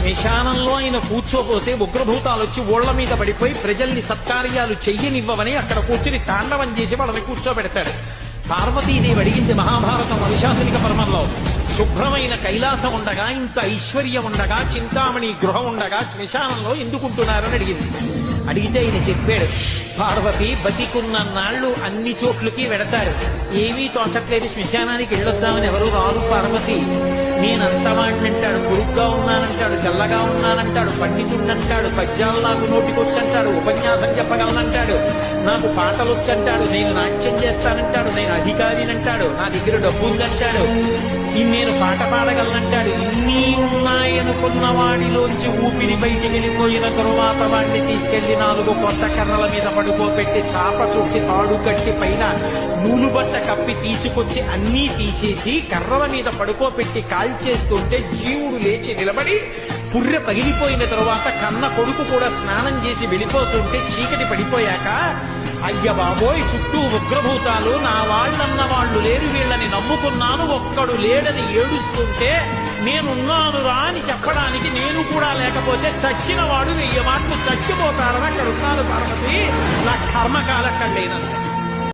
శ్మశానంలో ఆయన కూర్చోపోతే ఉగ్రభూతాలు వచ్చి ఓళ్ల మీద పడిపోయి ప్రజల్ని సత్కార్యాలు చెయ్యనివ్వవని అక్కడ కూర్చుని తాండవం చేసి వాళ్ళని కూర్చోబెడతాడు. పార్వతీదేవి అడిగింది మహాభారతం అనుశాసనిక పర్వంలో, శుభ్రమైన కైలాసం ఉండగా, ఇంత ఐశ్వర్యం ఉండగా, చింతామణి గృహం ఉండగా శ్మశానంలో ఎందుకుంటున్నారని అడిగింది. అడిగితే ఆయన చెప్పాడు, పార్వతి బతికున్న నాళ్లు అన్ని చోట్లకి వెడతారు, ఏమీ తోచట్లేదు, శ్మశానానికి వెళ్ళొద్దామని ఎవరు రారు పార్వతి. నేనంతవాడినంటాడు, పొరుగ్గా ఉన్నానంటాడు, చల్లగా ఉన్నానంటాడు, పండితుడంటాడు, పద్యాలు నాకు నోటికొచ్చంటాడు, ఉపన్యాసం చెప్పగలనంటాడు, నాకు పాటలు వచ్చంటాడు, నేను నాట్యం చేస్తానంటాడు, నేను అధికారినంటాడు, నా దగ్గర డబ్బు ఉందంటాడు, నేను పాట పాడగలనంటాడు. ఇన్ని ఉన్నాయనుకున్న వాడిలోంచి ఊపిరి బయటికి వెళ్ళిపోయిన తరువాత వాడిని తీసుకెళ్లి 4 కొత్త కర్రల మీద పడుకోబెట్టి చాప చుట్టి తాడు కట్టి పైన నూలు బట్ట కప్పి తీసుకొచ్చి అన్నీ తీసేసి కర్రల మీద పడుకోబెట్టి కాల్చేస్తుంటే జీవుడు లేచి నిలబడి పుర్రె పగిలిపోయిన తరువాత కన్న కొడుకు కూడా స్నానం చేసి వెళ్ళిపోతుంటే చీకటి పడిపోయాక, అయ్య బాబోయ్ చుట్టూ ఉగ్రభూతాలు, నా వాళ్ళన్న వాళ్ళు లేరు, వీళ్ళని నమ్ముకున్నాను, ఒక్కడు లేడని ఏడుస్తుంటే నేనున్నాను రా అని చెప్పడానికి నేను కూడా లేకపోతే చచ్చిన వాడు 1000 మాటలు చచ్చిపోతాడని అక్కడ ఉన్నాను పార్వతి, నా కర్మకాలకండి.